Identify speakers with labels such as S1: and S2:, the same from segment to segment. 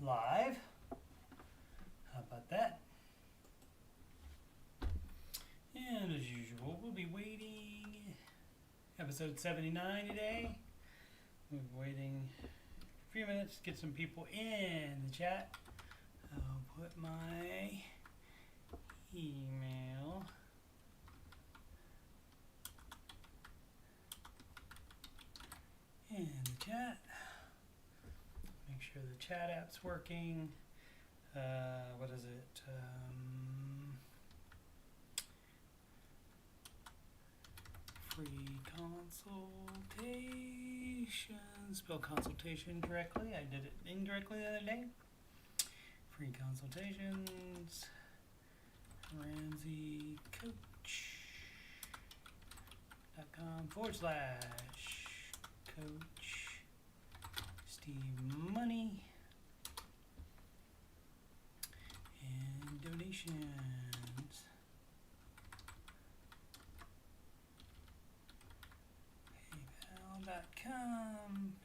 S1: live. How about that? And as usual, we'll be waiting. Episode 79 today. We're waiting a few minutes to get some people in the chat. I'll put my email in the chat. Make sure the chat app's working. What is it? Free consultation. Spell consultation correctly. I did it incorrectly the other day. Free consultations. Ramsey Coach.com/coach Steve Money and donations. PayPal.com/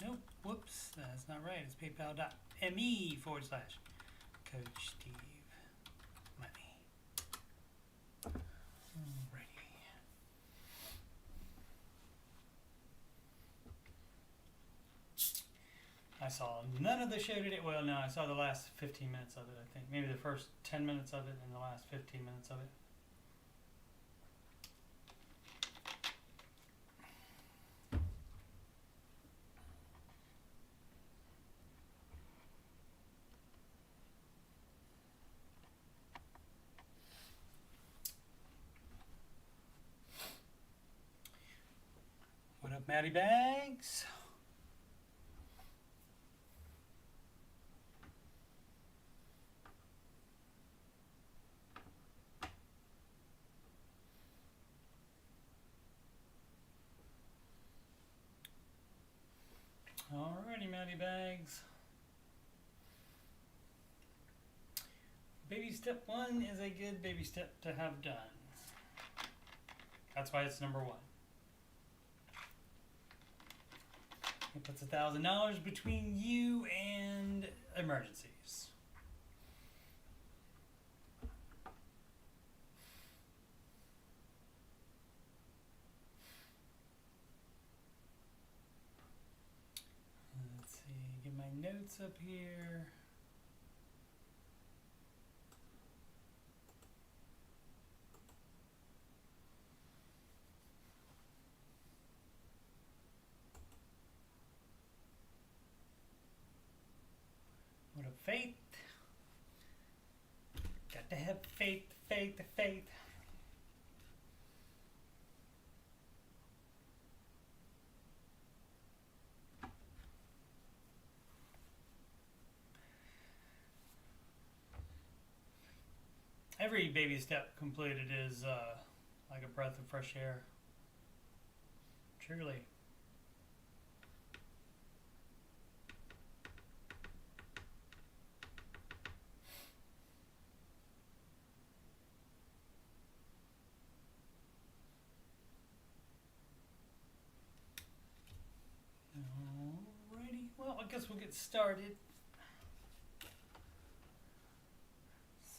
S1: nope, whoops, that's not right. It's PayPal.me/Coach Steve Money. Alrighty. I saw none of the show today. Well, no, I saw the last 15 minutes of it, I think. Maybe the first 10 minutes of it and the last 15 minutes of it. What up, Maddie Bags? Alrighty, Maddie Bags. Baby step 1 is a good baby step to have done. That's why it's number 1. It puts $1,000 between you and emergencies. Let's see, get my notes up here. What a faith. Got to have faith, faith, faith. Every baby step completed is like a breath of fresh air. Truly. Alrighty, well, I guess we'll get started.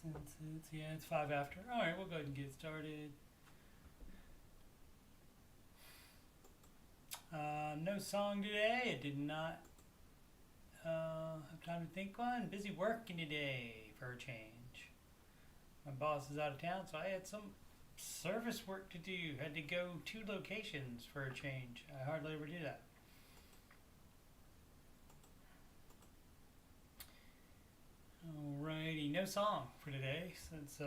S1: Since it's 5 after. Alright, we'll go ahead and get started. No song today. I did not have time to think one. Busy working today for a change. My boss is out of town, so I had some service work to do. Had to go 2 locations for a change. I hardly ever do that. Alrighty, no song for today since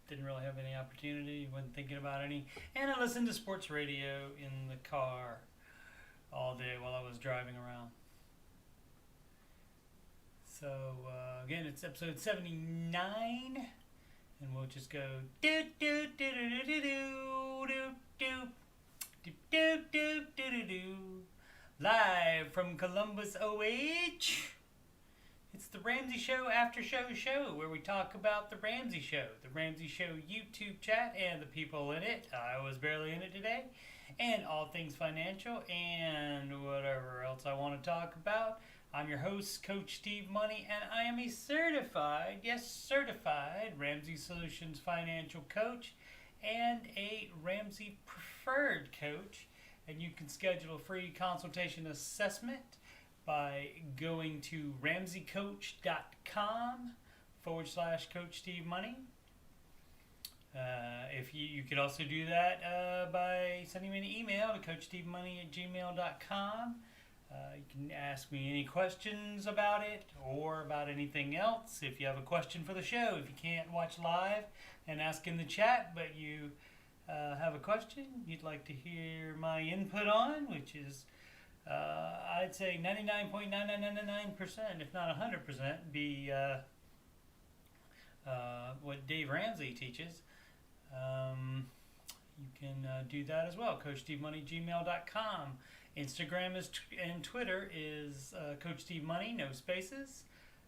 S1: didn't really have any opportunity, wasn't thinking about any, and I listened to sports radio in the car all day while I was driving around. So again, it's episode 79, and we'll just go do do do do do do do do do do do do live from Columbus, OH. It's the Ramsey Show Aftershow show where we talk about the Ramsey Show. The Ramsey Show YouTube chat and the people in it. I was barely in it today. And all things financial and whatever else I want to talk about. I'm your host, Coach Steve Money, and I am a certified, yes, certified Ramsey Solutions financial coach and a Ramsey preferred coach. And you can schedule a free consultation assessment by going to ramseycoach.com/Coach Steve Money. If you could also do that by sending me an email to coachstevemoney@gmail.com. You can ask me any questions about it or about anything else. If you have a question for the show, if you can't watch live and ask in the chat, but you have a question you'd like to hear my input on, which is I'd say 99.9999%, if not 100%, be what Dave Ramsey teaches. You can do that as well. CoachSteveMoney@gmail.com. Instagram and Twitter is Coach Steve Money, no spaces.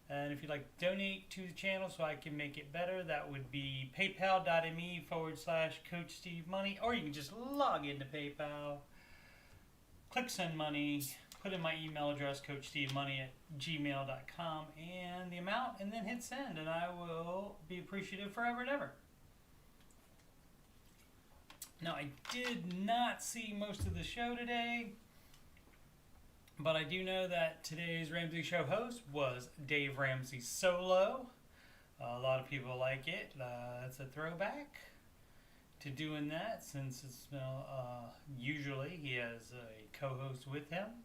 S1: And if you'd like to donate to the channel so I can make it better, that would be paypal.me/Coach Steve Money, or you can just log into PayPal, click send money, put in my email address, CoachSteveMoney@gmail.com, and the amount, and then hit send, and I will be appreciative forever and ever. Now, I did not see most of the show today, but I do know that today's Ramsey Show host was Dave Ramsey solo. A lot of people like it. It's a throwback to doing that, since it's usually he has a co-host with him.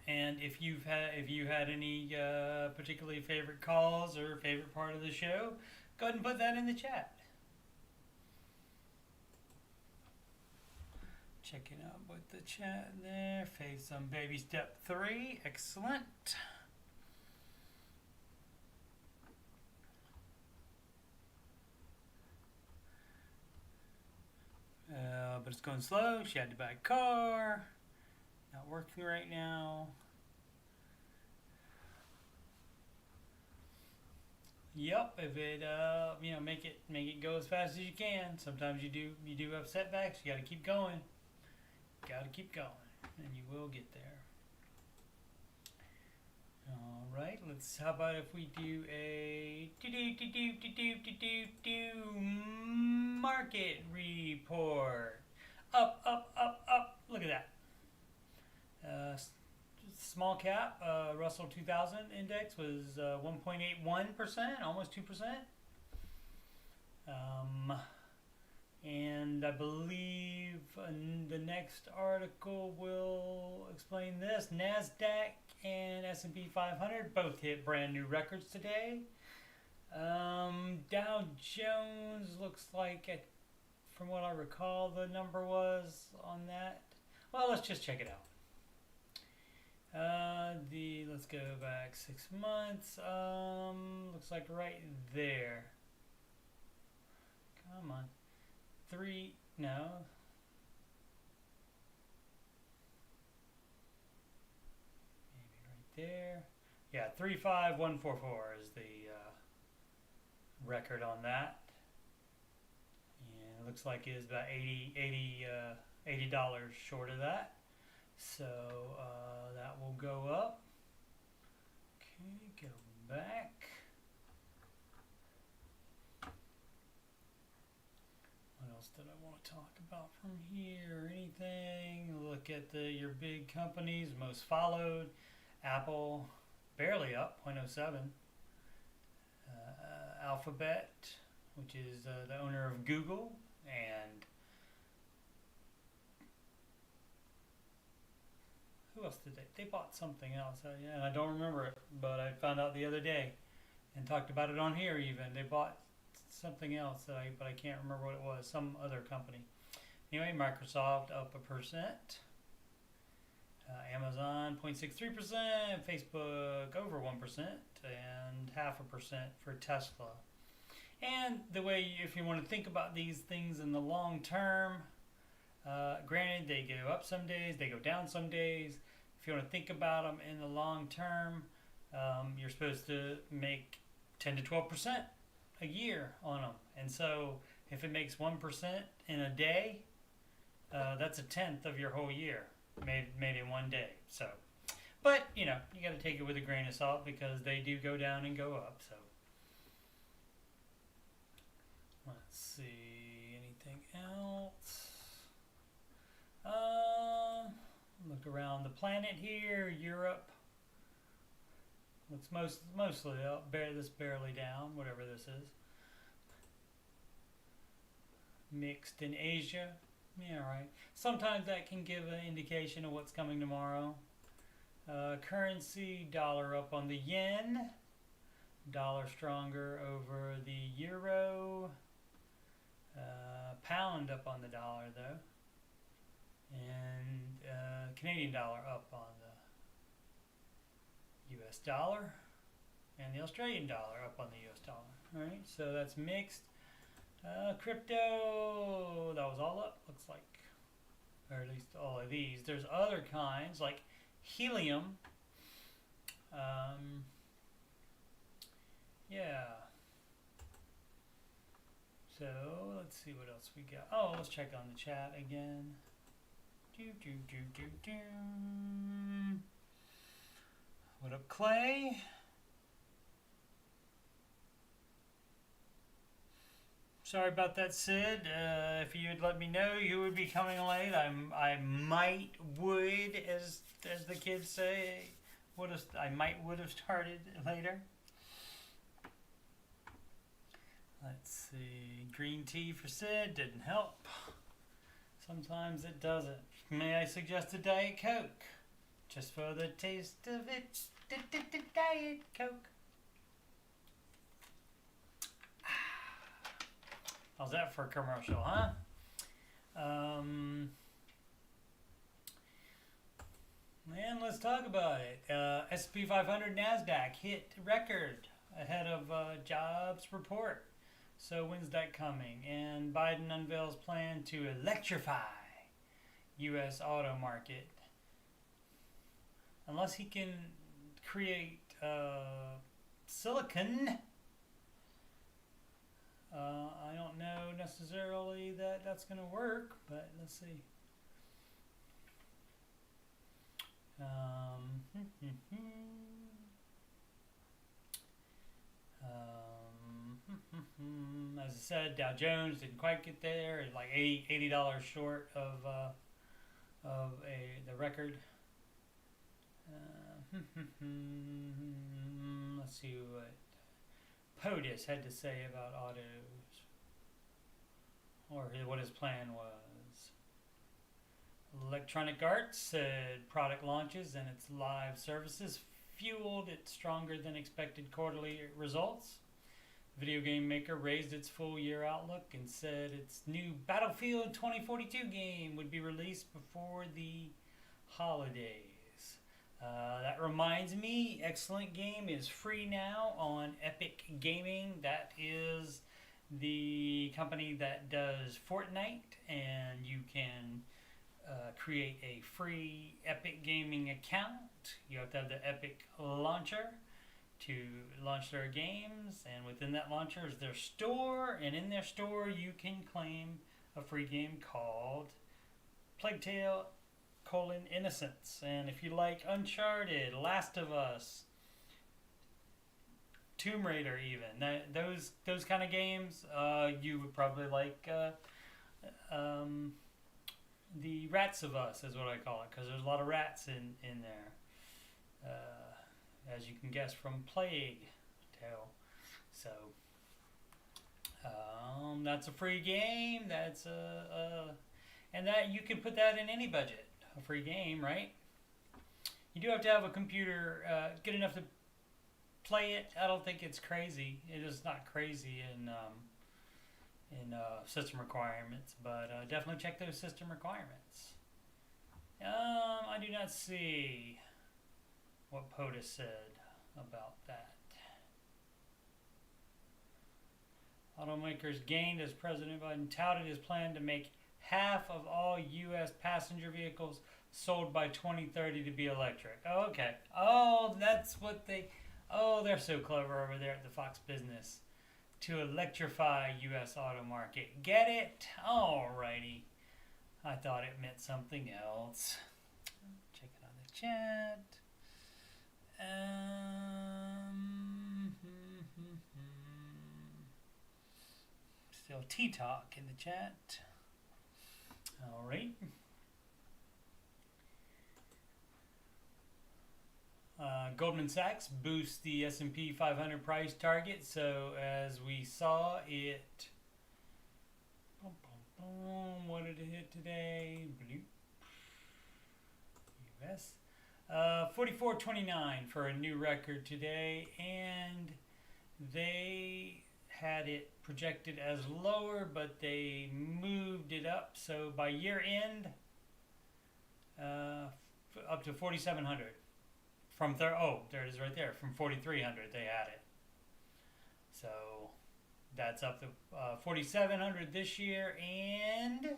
S1: And if you had any particularly favorite calls or favorite part of the show, go ahead and put that in the chat. Checking out with the chat there. Face on baby step 3. Excellent. But it's going slow. She had to buy a car. Not working right now. Yep, if it make it go as fast as you can. Sometimes you do have setbacks. You got to keep going. Gotta keep going, and you will get there. All right, how about if we do a market report? Up. Look at that. Small cap, Russell 2000 index was 1.81%, almost 2%. And I believe the next article will explain this. NASDAQ and S&P 500 both hit brand new records today. Dow Jones looks like, from what I recall, the number was on that. Well, let's just check it out. Let's go back 6 months. Looks like right there. Come on. 3, no. Maybe right there. Yeah, 35144 is the record on that. And it looks like it is about $80 short of that. So that will go up. Okay, go back. What else did I want to talk about from here? Anything? Look at your big companies, most followed. Apple, barely up, 0.07. Alphabet, which is the owner of Google, and who else did they bought something else, and I don't remember it, but I found out the other day and talked about it on here. Even they bought something else but I can't remember what it was, some other company. Anyway, Microsoft up 1%, Amazon 0.63%, Facebook over 1%, and 0.5% for Tesla. And the way, if you want to think about these things in the long term, granted they go up some days, they go down some days. If you want to think about them in the long term, you're supposed to make 10 to 12% a year on them. And so if it makes 1% in a day, that's 1/10 of your whole year made in one day. So But, you know, you got to take it with a grain of salt because they do go down and go up. So, let's see, anything else? Look around the planet here. Europe looks mostly up. This barely down, whatever this is. Mixed in Asia. Yeah, right. Sometimes that can give an indication of what's coming tomorrow. Currency, dollar up on the yen. Dollar stronger over the euro. Pound up on the dollar, though. And Canadian dollar up on the US dollar. And the Australian dollar up on the US dollar. Alright, so that's mixed. Crypto, that was all up, looks like. Or at least all of these. There's other kinds, like helium. Yeah. So, let's see what else we got. Oh, let's check on the chat again. What up, Clay? Sorry about that, Sid. If you had let me know you would be coming late, I would, as the kids say, would have started later. Let's see. Green tea for Sid didn't help. Sometimes it doesn't. May I suggest a Diet Coke? Just for the taste of it. Diet Coke. How's that for a commercial, huh? And let's talk about it. S&P 500 NASDAQ hit record ahead of jobs report. So when's that coming? And Biden unveils plan to electrify U.S. auto market. Unless he can create silicon, I don't know necessarily that that's going to work, but let's see. As I said, Dow Jones didn't quite get there. It's like $80 short of the record. Let's see what POTUS had to say about autos, or what his plan was. Electronic Arts said product launches and its live services fueled its stronger than expected quarterly results. Video game maker raised its full year outlook and said its new Battlefield 2042 game would be released before the holidays. That reminds me, excellent game is free now on Epic Gaming. That is the company that does Fortnite, and you can create a free Epic Gaming account. You have to have the Epic launcher to launch their games, and within that launcher is their store, and in their store you can claim a free game called Plague Tale: Innocence. And if you like Uncharted, Last of Us, Tomb Raider, even those kind of games, you would probably like the Rats of Us is what I call it, because there's a lot of rats in there, as you can guess from Plague Tale. So that's a free game. That's and that you can put that in any budget. A free game, right? You do have to have a computer good enough to play it. I don't think it's crazy. It is not crazy in system requirements, but definitely check those system requirements. I do not see what POTUS said about that. Automakers gained as President Biden touted his plan to make half of all U.S. passenger vehicles sold by 2030 to be electric. Oh, okay. Oh, that's what they're so clever over there at the Fox Business. To electrify U.S. auto market. Get it? Alrighty. I thought it meant something else. Check it on the chat. TLT Talk in the chat. All right. Goldman Sachs boosts the S&P 500 price target. So as we saw it, what did it hit today? Bloop. US. 44.29 for a new record today, and they had it projected as lower, but they moved it up. So by year end, up to 4,700. From there it is right there. From 4,300 they had it. So that's up to 4,700 this year and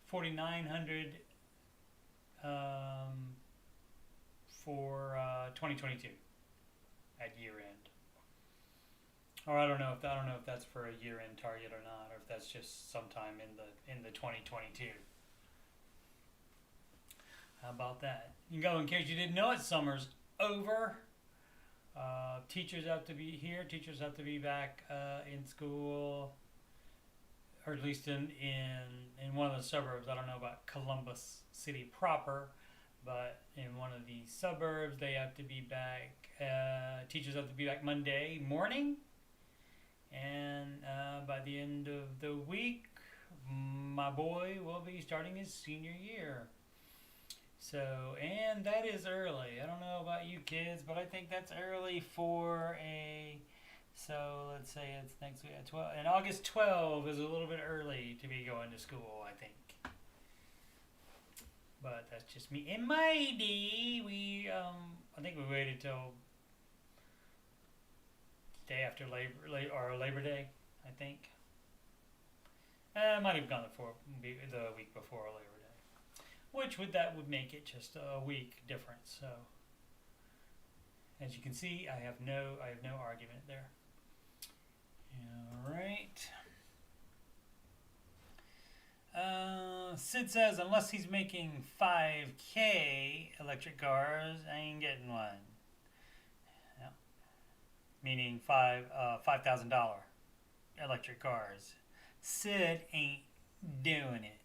S1: 4,900 for 2022 at year end. Or I don't know if that's for a year end target or not, or if that's just sometime in the 2022. How about that? You can go, in case you didn't know it, summer's over. Teachers have to be here. Teachers have to be back in school, or at least in one of the suburbs. I don't know about Columbus City proper, but in one of the suburbs, they have to be back. Teachers have to be back Monday morning. And by the end of the week, my boy will be starting his senior year. So, and that is early. I don't know about you kids, but I think that's early for so let's say it's next week at 12. And August 12 is a little bit early to be going to school, I think. But that's just me. In my day, I think we waited till day after Labor Day, I think. I might have gone the week before Labor Day. Which would make it just a week difference. So as you can see, I have no argument there. All right. Sid says unless he's making 5K electric cars, I ain't getting one. Yeah. Meaning $5,000 electric cars. Sid ain't doing it.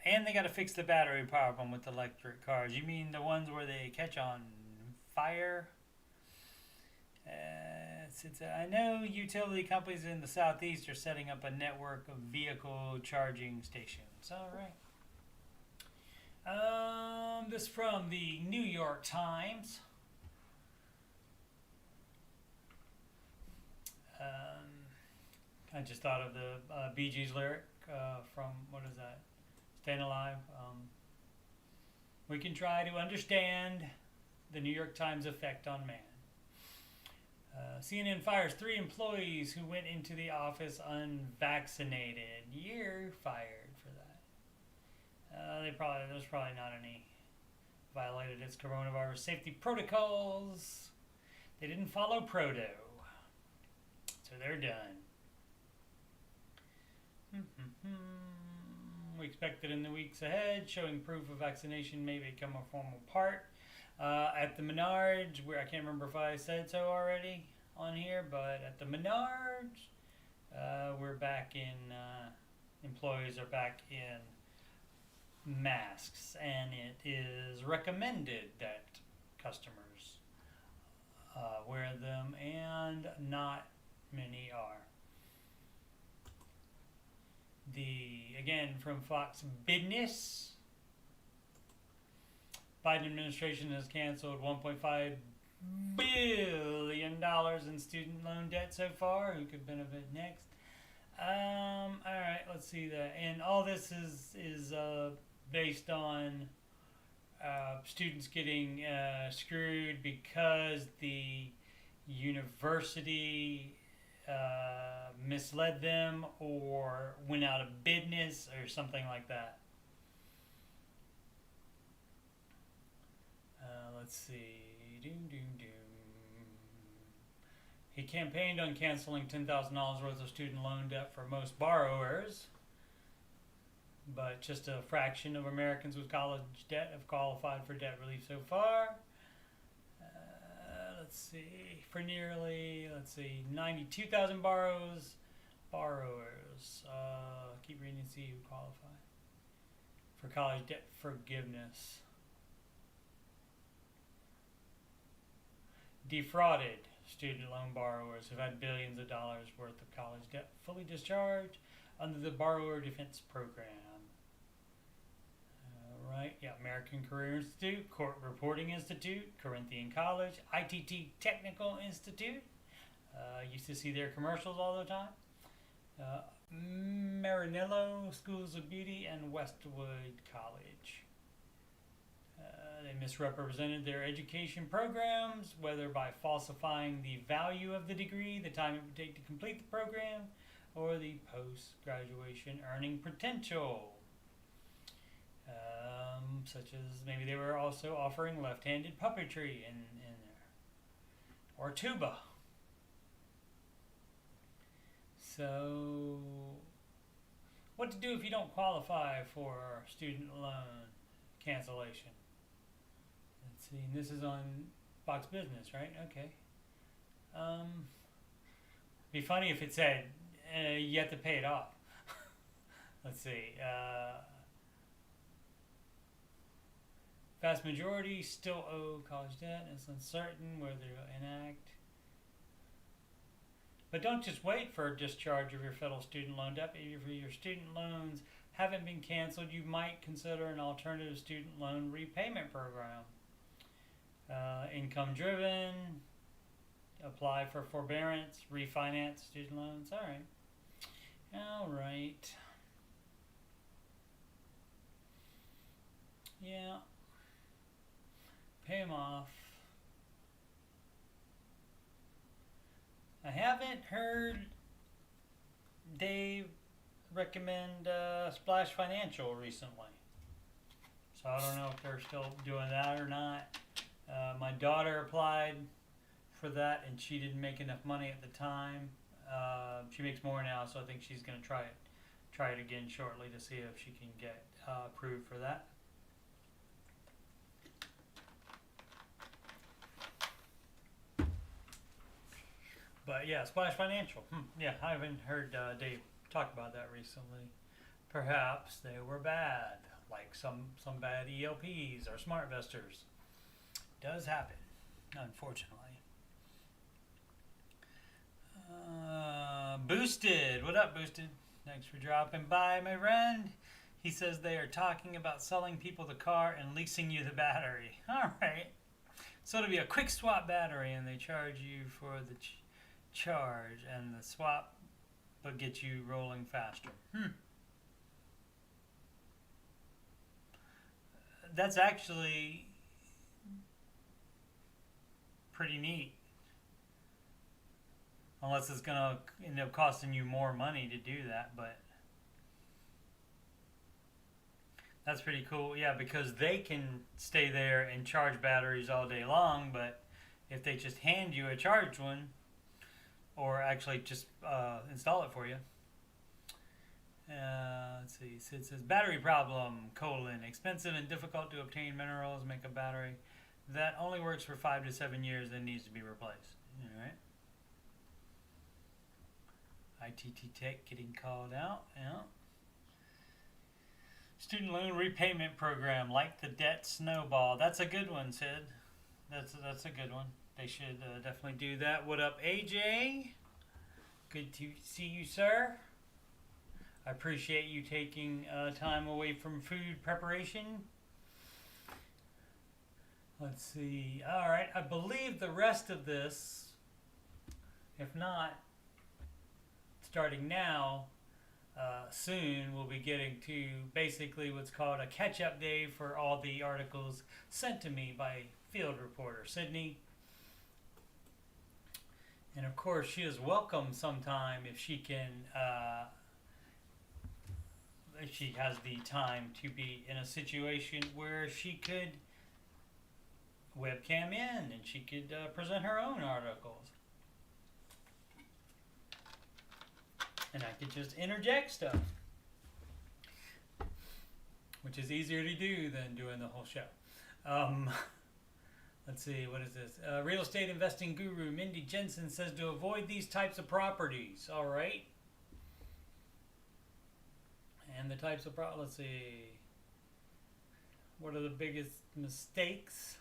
S1: And they got to fix the battery problem with electric cars. You mean the ones where they catch on fire? I know utility companies in the southeast are setting up a network of vehicle charging stations. All right. This from the New York Times. I just thought of the Bee Gees lyric from, what is that? Staying Alive. We can try to understand the New York Times effect on man. CNN fires 3 employees who went into the office unvaccinated. You're fired for that. There's probably not any violated its coronavirus safety protocols. They didn't follow proto, so they're done. We expect that in the weeks ahead, showing proof of vaccination may become a formal part. At the Menards, where I can't remember if I said so already on here, but at the Menards, we're back in, employees are back in masks, and it is recommended that customers wear them, and not many are. Again, from Fox Business, Biden administration has canceled $1.5 billion in student loan debt so far. Who could benefit next? All right, let's see that. And all this is based on students getting screwed because the university misled them or went out of business or something like that. Let's see. He campaigned on canceling $10,000 worth of student loan debt for most borrowers, but just a fraction of Americans with college debt have qualified for debt relief so far. Let's see, for nearly, 92,000 borrowers, borrowers. Keep reading to see who qualify for college debt forgiveness. Defrauded student loan borrowers have had billions of dollars worth of college debt fully discharged under the Borrower Defense Program. Right, yeah, American Career Institute, Court Reporting Institute, Corinthian College, ITT Technical Institute. Used to see their commercials all the time. Maranello Schools of Beauty and Westwood College. They misrepresented their education programs, whether by falsifying the value of the degree, the time it would take to complete the program, or the post-graduation earning potential. Such as maybe they were also offering left-handed puppetry in there, or tuba. So, what to do if you don't qualify for student loan cancellation? Let's see, this is on Fox Business, right? Okay. Be funny if it said you have to pay it off. Let's see. Vast majority still owe college debt. It's uncertain whether to enact. But don't just wait for a discharge of your federal student loan debt. If your student loans haven't been canceled, you might consider an alternative student loan repayment program. Income driven, apply for forbearance, refinance student loans. All right. Yeah. Pay them off. I haven't heard Dave recommend Splash Financial recently, so I don't know if they're still doing that or not. My daughter applied for that, and she didn't make enough money at the time. She makes more now, so I think she's going to try it again shortly to see if she can get approved for that. But yeah, Splash Financial. Yeah, I haven't heard Dave talk about that recently. Perhaps they were bad, like some bad ELPs or SmartVestors. Does happen, unfortunately. Boosted. What up, Boosted? Thanks for dropping by, my friend. He says they are talking about selling people the car and leasing you the battery. All right. So it'll be a quick swap battery, and they charge you for the charge and the swap, but get you rolling faster. That's actually pretty neat. Unless it's going to end up costing you more money to do that, but that's pretty cool. Yeah, because they can stay there and charge batteries all day long, but if they just hand you a charged one, or actually just install it for you. Let's see. So it says battery problem, expensive and difficult to obtain minerals make a battery that only works for 5 to 7 years and needs to be replaced. All right. ITT Tech getting called out. Yeah. Student loan repayment program, like the debt snowball. That's a good one, Sid. That's a good one. They should definitely do that. What up, AJ? Good to see you, sir. I appreciate you taking time away from food preparation. Let's see. All right. I believe the rest of this, if not starting now, soon we'll be getting to basically what's called a catch-up day for all the articles sent to me by field reporter Sydney. And of course, she is welcome sometime if she can, if she has the time to be in a situation where she could webcam in and she could present her own articles. And I could just interject stuff, which is easier to do than doing the whole show. Let's see, what is this? Real estate investing guru Mindy Jensen says to avoid these types of properties. All right. And the types of let's see. What are the biggest mistakes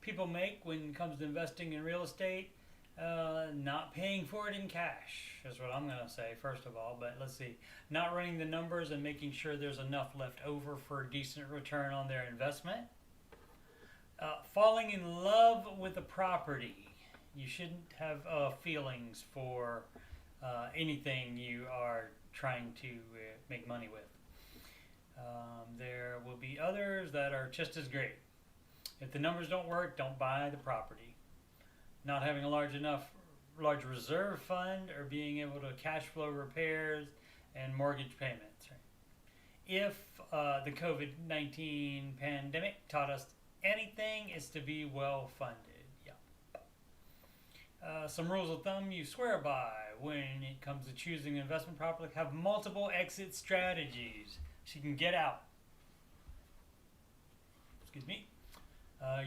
S1: people make when it comes to investing in real estate? Not paying for it in cash is what I'm going to say, first of all. But let's see. Not running the numbers and making sure there's enough left over for a decent return on their investment. Falling in love with a property. You shouldn't have feelings for anything you are trying to make money with. There will be others that are just as great. If the numbers don't work, don't buy the property. Not having a large reserve fund or being able to cash flow repairs and mortgage payments. Right? If the COVID-19 pandemic taught us anything, it's to be well funded. Yeah. Some rules of thumb you swear by when it comes to choosing an investment property: have multiple exit strategies so you can get out. Excuse me.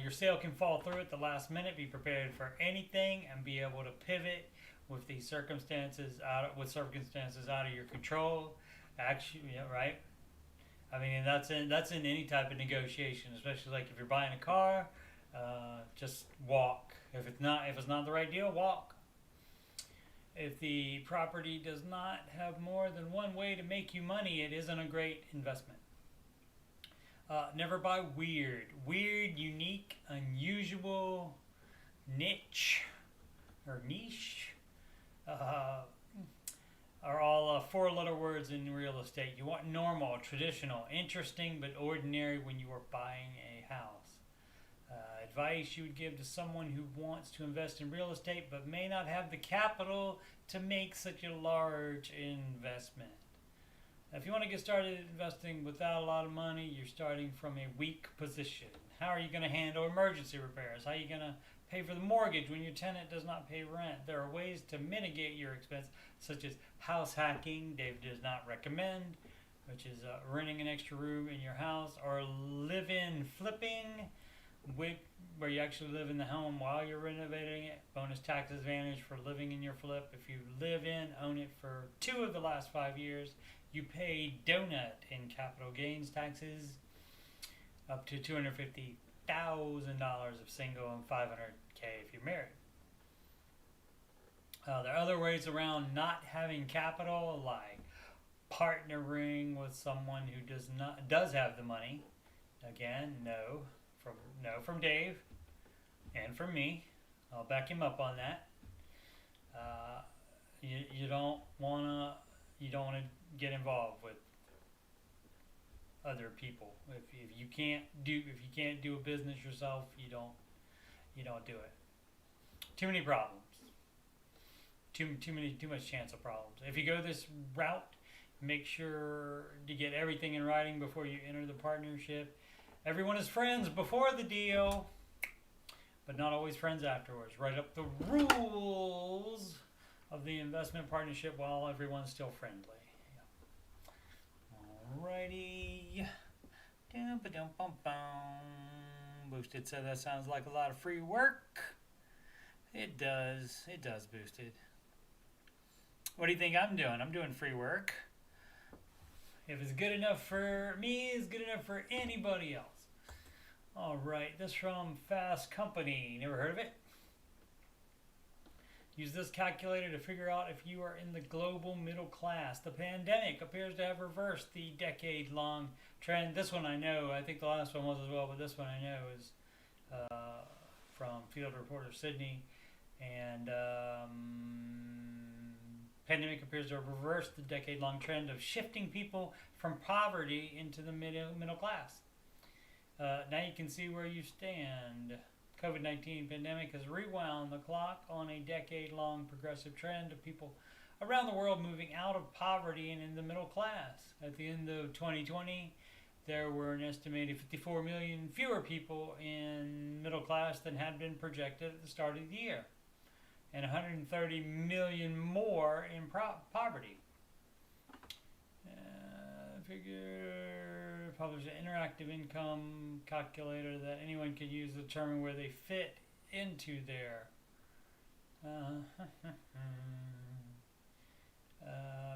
S1: Your sale can fall through at the last minute. Be prepared for anything and be able to pivot with the circumstances out of your control. Actually, yeah, right. I mean, that's in any type of negotiation, especially like if you're buying a car. Just walk. If it's not the right deal, walk. If the property does not have more than one way to make you money, it isn't a great investment. Never buy weird, unique, unusual, niche, are all four-letter words in real estate. You want normal, traditional, interesting, but ordinary when you are buying a house. Advice you would give to someone who wants to invest in real estate but may not have the capital to make such a large investment. If you want to get started investing without a lot of money, you're starting from a weak position. How are you going to handle emergency repairs? How are you going to pay for the mortgage when your tenant does not pay rent? There are ways to mitigate your expense, such as house hacking, Dave does not recommend, which is renting an extra room in your house, or live-in flipping, where you actually live in the home while you're renovating it. Bonus tax advantage for living in your flip. If you own it for 2 of the last 5 years, you pay donut in capital gains taxes up to $250,000 if single and $500K if you're married. There are other ways around not having capital, like partnering with someone who does have the money. Again, no from Dave and from me. I'll back him up on that. You don't want to get involved with other people. If you can't do a business yourself, you don't do it. Too many problems. Too much chance of problems. If you go this route, make sure to get everything in writing before you enter the partnership. Everyone is friends before the deal, but not always friends afterwards. Write up the rules of the investment partnership while everyone's still friendly. Alrighty. Boosted said that sounds like a lot of free work. It does. It does, Boosted. What do you think I'm doing? I'm doing free work. If it's good enough for me, it's good enough for anybody else. Alright, this from Fast Company. Never heard of it? Use this calculator to figure out if you are in the global middle class. The pandemic appears to have reversed the decade-long trend. This one I know. I think the last one was as well, but this one I know is from Field Reporter Sydney. And pandemic appears to have reversed the decade-long trend of shifting people from poverty into the middle class. Now you can see where you stand. COVID-19 pandemic has rewound the clock on a decade-long progressive trend of people around the world moving out of poverty and in the middle class. At the end of 2020, there were an estimated 54 million fewer people in middle class than had been projected at the start of the year, and 130 million more in poverty. Figure published an interactive income calculator that anyone could use to determine where they fit into their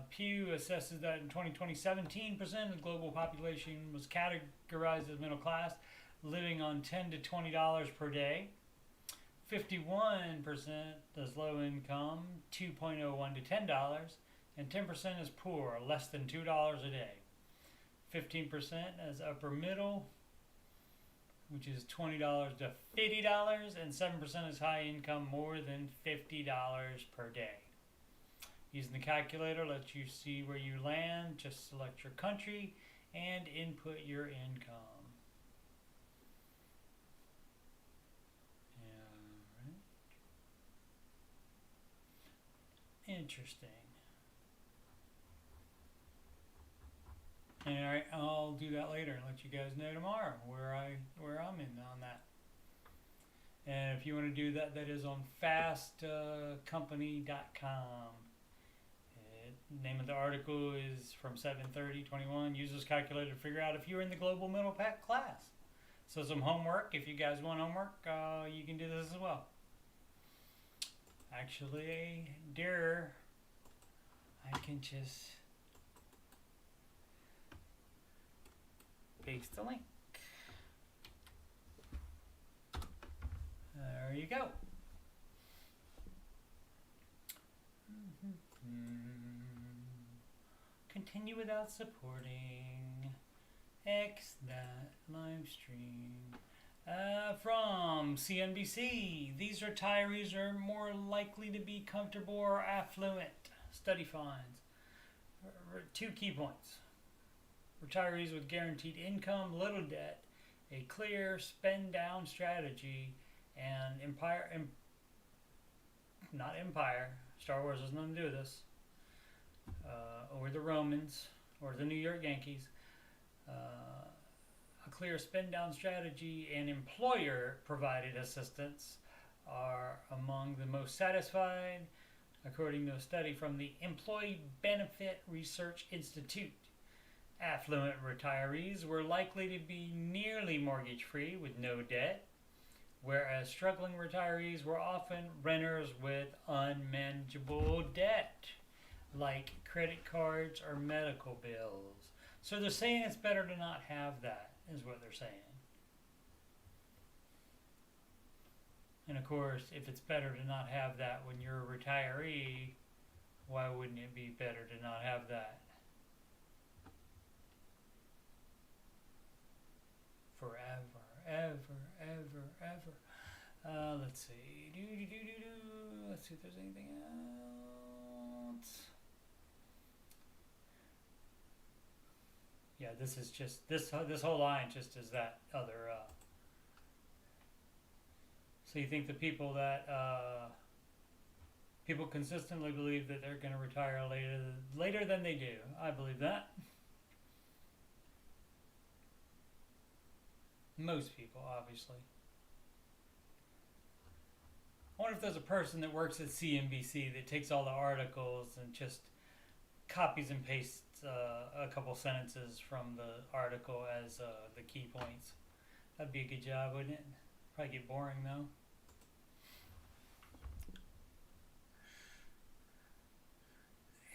S1: Pew assesses that in 2020, 17% of the global population was categorized as middle class, living on $10 to $20 per day. 51% is low income, $2.01 to $10, and 10% is poor, less than $2 a day. 15% is upper middle, which is $20 to $50, and 7% is high income, more than $50 per day. Using the calculator lets you see where you land. Just select your country and input your income. Yeah, right. Interesting. And alright, I'll do that later and let you guys know tomorrow where I'm in on that. And if you want to do that, that is on fastcompany.com. Name of the article is from 7/30/21. Use this calculator to figure out if you're in the global middle class. So some homework. If you guys want homework, you can do this as well. Actually, dear, I can just paste the link. There you go. Continue without supporting. X that live stream. From CNBC, these retirees are more likely to be comfortable or affluent. Study finds. 2 key points. Retirees with guaranteed income, little debt, a clear spend down strategy, and Star Wars has nothing to do with this, or the Romans, or the New York Yankees, a clear spend down strategy and employer provided assistance are among the most satisfied, according to a study from the Employee Benefit Research Institute. Affluent retirees were likely to be nearly mortgage free with no debt, whereas struggling retirees were often renters with unmanageable debt, like credit cards or medical bills. So they're saying it's better to not have that, is what they're saying. And of course, if it's better to not have that when you're a retiree, why wouldn't it be better to not have that? Forever, ever. Let's see. Let's see if there's anything else. Yeah, this is just this whole line just is that other. So you think the people that people consistently believe that they're going to retire later than they do? I believe that. Most people, obviously. I wonder if there's a person that works at CNBC that takes all the articles and just copies and pastes a couple sentences from the article as the key points. That'd be a good job, wouldn't it? Probably get boring though.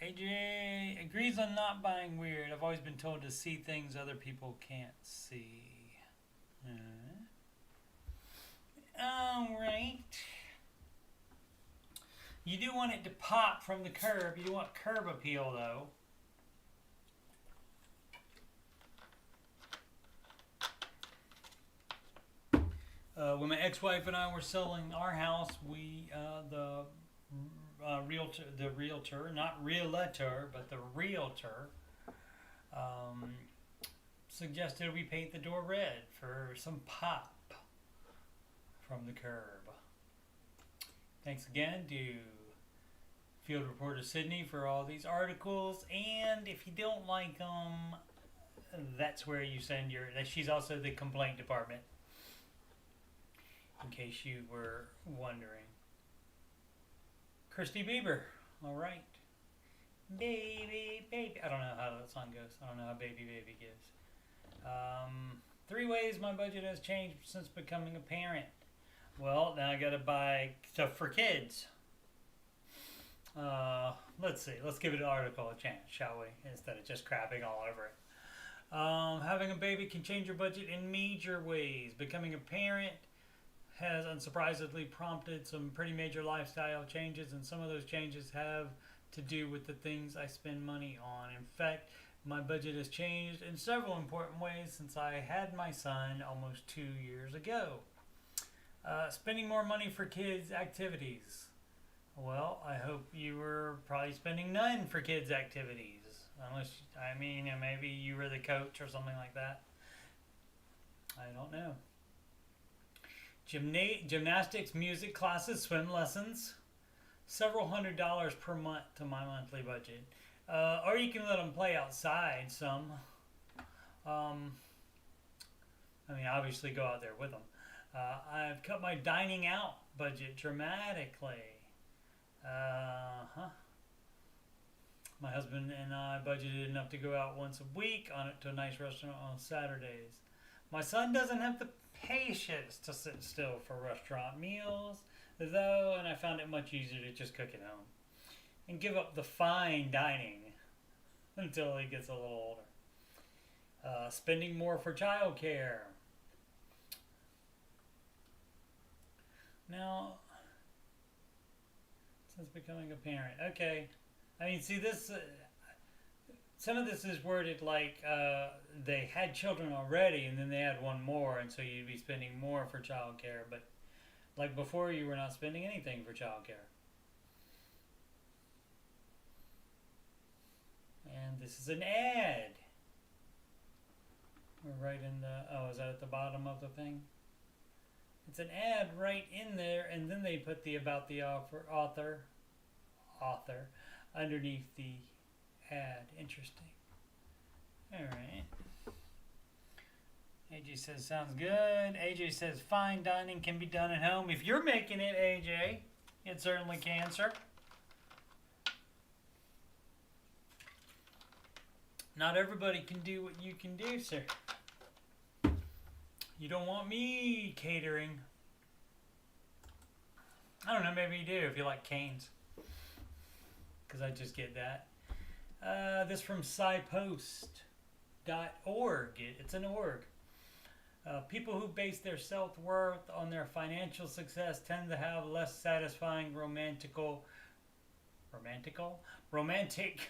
S1: AJ agrees on not buying weird. I've always been told to see things other people can't see. Alright. You do want it to pop from the curb. You want curb appeal though. When my ex-wife and I were selling our house, the realtor, not realtor, but the realtor, suggested we paint the door red for some pop from the curb. Thanks again to Field Reporter Sydney for all these articles, and if you don't like them, that's where you send your. She's also the complaint department, in case you were wondering. Christy Bieber, all right. Baby, baby. I don't know how that song goes. I don't know how baby, baby gives. 3 ways my budget has changed since becoming a parent. Well, now I gotta buy stuff for kids. Let's see. Let's give it an article a chance, shall we? Instead of just crapping all over it. Having a baby can change your budget in major ways. Becoming a parent has unsurprisingly prompted some pretty major lifestyle changes, and some of those changes have to do with the things I spend money on. In fact, my budget has changed in several important ways since I had my son almost 2 years ago. Spending more money for kids' activities. Well, I hope you were probably spending none for kids' activities. Unless, I mean, maybe you were the coach or something like that. I don't know. Gymnastics, music classes, swim lessons. Several $100s per month to my monthly budget. Or you can let them play outside some. I mean, obviously go out there with them. I've cut my dining out budget dramatically. My husband and I budgeted enough to go out once a week to a nice restaurant on Saturdays. My son doesn't have the patience to sit still for restaurant meals, though, and I found it much easier to just cook at home and give up the fine dining until he gets a little older. Spending more for childcare. Now, since becoming a parent, okay. I mean, see this. Some of this is worded like they had children already, and then they had one more, and so you'd be spending more for childcare. But like before, you were not spending anything for childcare. And this is an ad. We're right in the. Oh, is that at the bottom of the thing? It's an ad right in there, and then they put the about the author underneath the ad. Interesting. Alright. AJ says, sounds good. AJ says, fine dining can be done at home. If you're making it, AJ, it certainly can, sir. Not everybody can do what you can do, sir. You don't want me catering. I don't know, maybe you do if you like canes. Because I just get that. This from SciPost.org. It's an org. People who base their self-worth on their financial success tend to have less satisfying romantic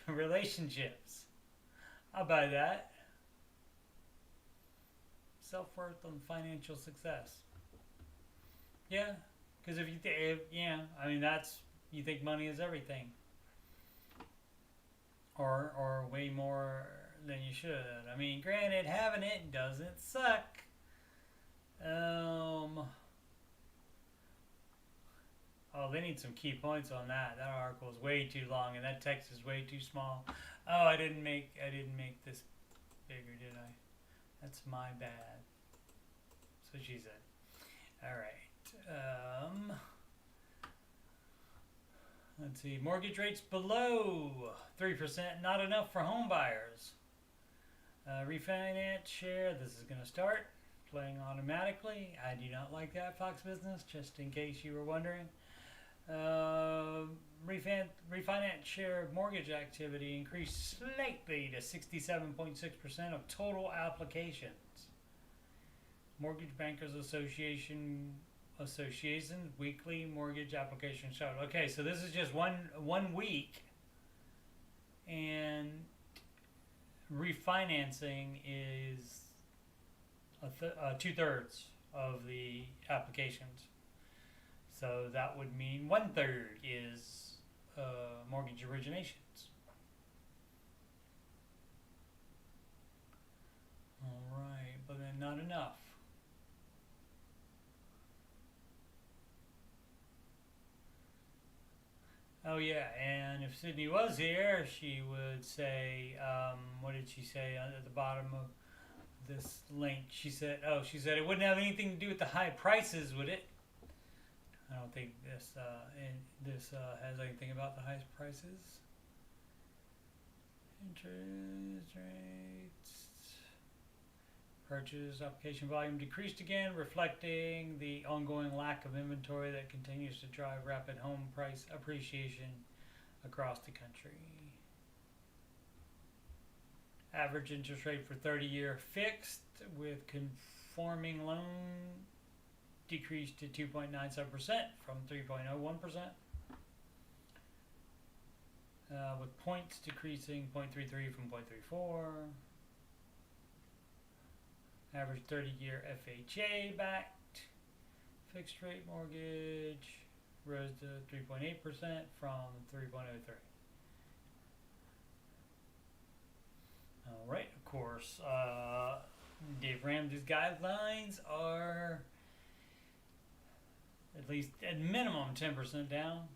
S1: relationships. I'll buy that. Self-worth on financial success. Yeah, because if you I mean you think money is everything, or way more than you should. I mean, granted, having it doesn't suck. Oh, they need some key points on that. That article is way too long, and that text is way too small. Oh, I didn't make this bigger, did I? That's my bad. That's what she said. All right. Let's see. Mortgage rates below 3%. Not enough for home buyers. Refinance share. This is going to start playing automatically. I do not like that, Fox Business, just in case you were wondering. Refinance share of mortgage activity increased slightly to 67.6% of total applications. Mortgage Bankers Association weekly mortgage application showed. Okay, so this is just one week, and refinancing is 2/3 of the applications. So that would mean 1/3 is mortgage originations. All right, but then not enough. Oh yeah, and if Sydney was here, she would say, what did she say at the bottom of this link? She said it wouldn't have anything to do with the high prices, would it? I don't think this has anything about the high prices. Interest rates. Purchase application volume decreased again, reflecting the ongoing lack of inventory that continues to drive rapid home price appreciation. across the country. Average interest rate for 30-year fixed with conforming loan decreased to 2.97% from 3.01%. With points decreasing 0.33 from 0.34. Average 30-year FHA backed fixed rate mortgage rose to 3.8% from 3.03. All right, of course, Dave Ramsey's guidelines are at least at minimum 10% down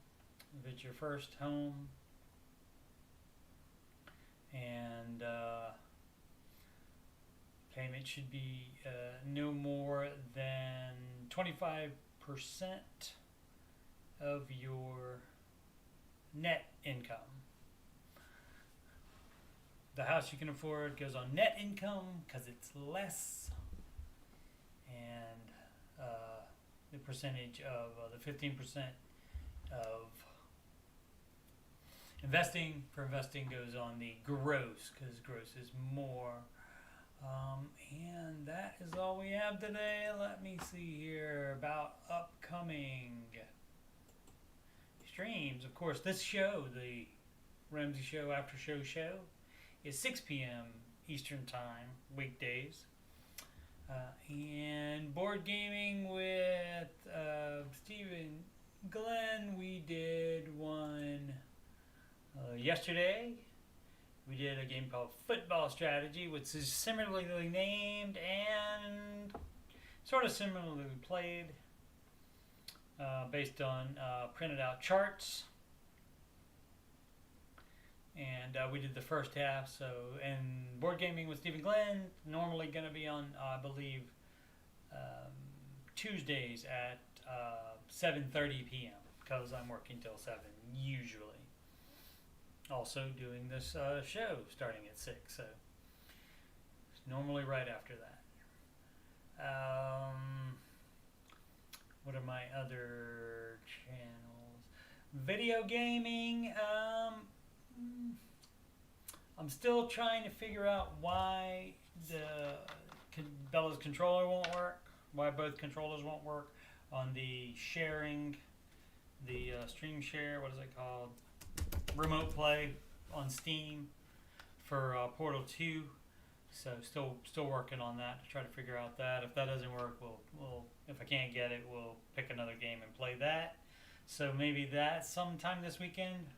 S1: if it's your first home, and payment should be no more than 25% of your net income. The house you can afford goes on net income because it's less, and the percentage of the 15% of investing goes on the gross, because gross is more. And that is all we have today. Let me see here about upcoming streams. Of course, this show, the Ramsey Show Aftershow show, is 6 p.m. Eastern Time, weekdays. And board gaming with Stephen Glenn, we did one yesterday. We did a game called Football Strategy, which is similarly named and sort of similarly played, based on printed out charts. And we did the first half. So, and board gaming with Stephen Glenn, normally going to be on, I believe, Tuesdays at 7:30 p.m. because I'm working till 7 usually. Also doing this show starting at 6, so it's normally right after that. What are my other channels? Video gaming. I'm still trying to figure out why Bella's controller won't work, why both controllers won't work on the sharing, the stream share, what is it called? Remote play on Steam for Portal 2. So still working on that to try to figure out that. If that doesn't work, we'll if I can't get it, we'll pick another game and play that. So maybe that sometime this weekend.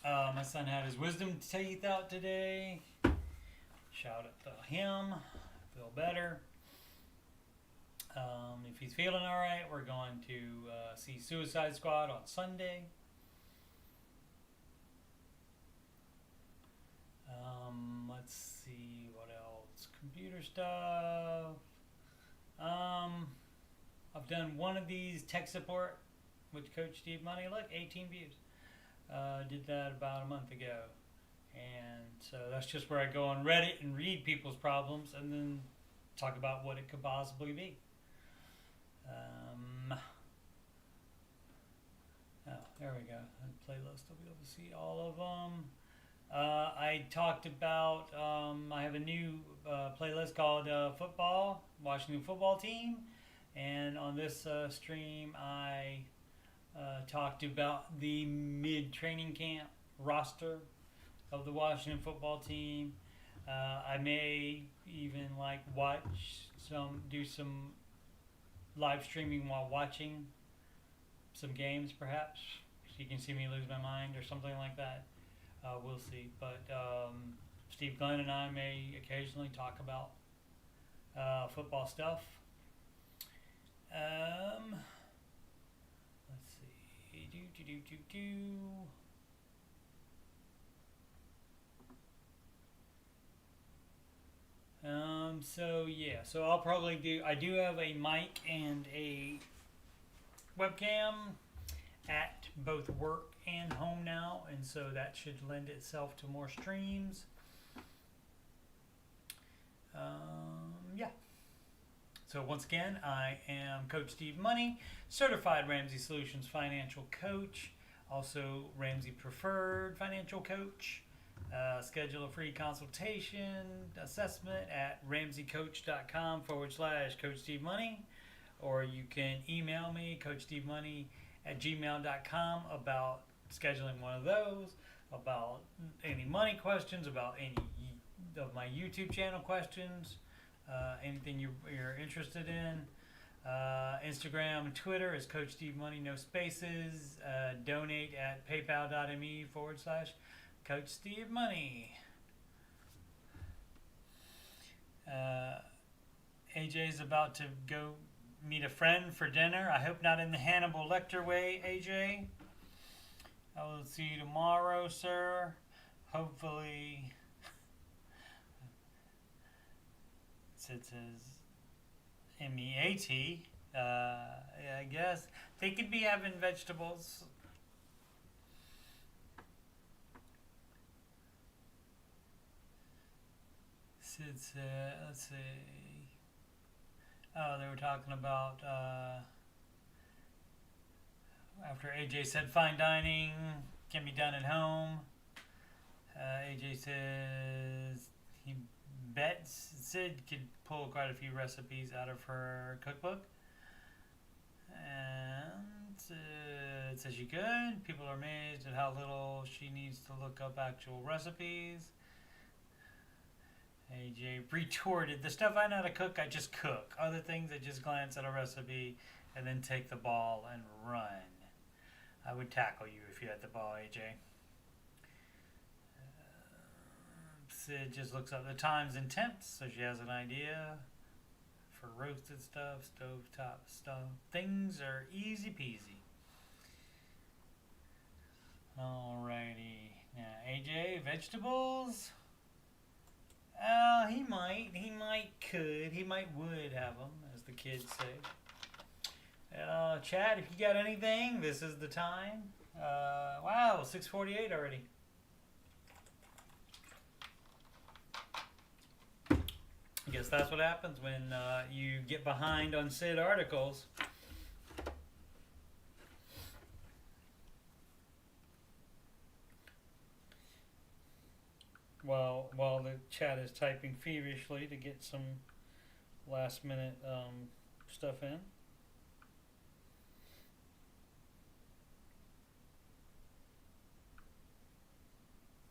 S1: My son had his wisdom teeth out today. Shout out to him. Feel better. If he's feeling all right, we're going to see Suicide Squad on Sunday. Let's see what else. Computer stuff. I've done one of these tech support with Coach Steve Money. Look, 18 views. Did that about a month ago. And so that's just where I go on Reddit and read people's problems and then talk about what it could possibly be. There we go. Playlist, I'll be able to see all of them. I talked about, I have a new playlist called Football, Washington Football Team. And on this stream, I talked about the mid-training camp roster of the Washington Football Team. I may even do some live streaming while watching some games, perhaps, so you can see me lose my mind or something like that. We'll see. But Steve Glenn and I may occasionally talk about football stuff. Let's see. So I'll probably I do have a mic and a webcam at both work and home now, and so that should lend itself to more streams. Yeah. So once again, I am Coach Steve Money, certified Ramsey Solutions financial coach, also Ramsey preferred financial coach. Schedule a free consultation assessment at ramseycoach.com/Coach Steve Money, or you can email me coachstevemoney@gmail.com about scheduling one of those, about any money questions, about any of my YouTube channel questions, anything you're interested in. Instagram and Twitter is Coach Steve Money, no spaces. Donate at paypal.me/Coach Steve Money. AJ's about to go meet a friend for dinner. I hope not in the Hannibal Lecter way, AJ. I will see you tomorrow, sir. Hopefully. It says MEAT. Yeah, I guess they could be having vegetables. Let's see. Oh, they were talking about after AJ said fine dining can be done at home. AJ says he bets Sid could pull quite a few recipes out of her cookbook. And it says she could. People are amazed at how little she needs to look up actual recipes. AJ retorted, the stuff I know how to cook, I just cook. Other things, I just glance at a recipe and then take the ball and run. I would tackle you if you had the ball, AJ. Sid just looks up the times and temps, so she has an idea for roasted stuff, stovetop stuff. Things are easy peasy. Alrighty. Now, AJ, vegetables? He might would have them, as the kids say. Chad, if you got anything, this is the time. Wow, 6:48 already. I guess that's what happens when you get behind on Sid articles. While the chat is typing feverishly to get some last minute stuff in.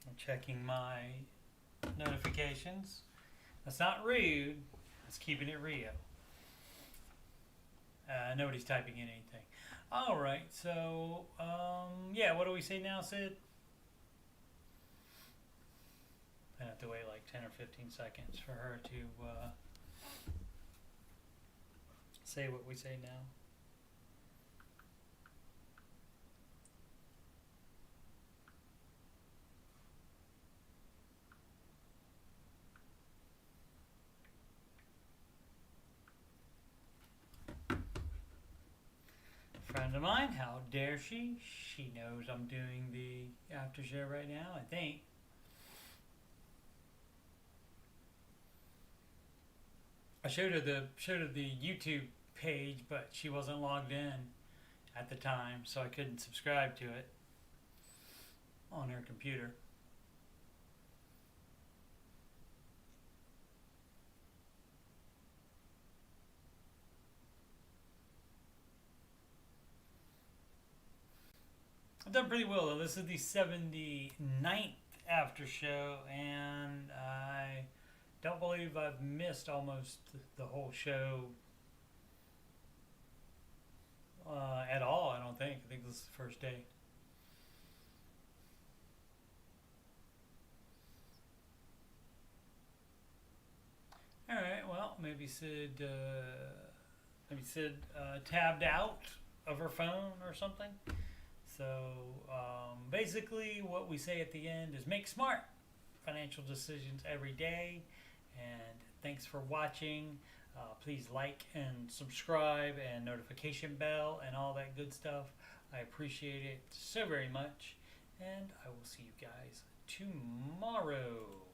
S1: I'm checking my notifications. That's not rude. That's keeping it real. Nobody's typing in anything. All right. So, yeah. What do we say now, Sid? I have to wait like 10 or 15 seconds for her to say what we say now. Friend of mine, how dare she? She knows I'm doing the after show right now, I think. I showed her the YouTube page, but she wasn't logged in at the time, so I couldn't subscribe to it on her computer. I've done pretty well though. This is the 79th after show, and I don't believe I've missed almost the whole show at all. I don't think. I think this is the first day. All right. Well, maybe Sid tabbed out of her phone or something. So basically what we say at the end is make smart financial decisions every day. And thanks for watching. Please like and subscribe and notification bell and all that good stuff. I appreciate it so very much. And I will see you guys tomorrow.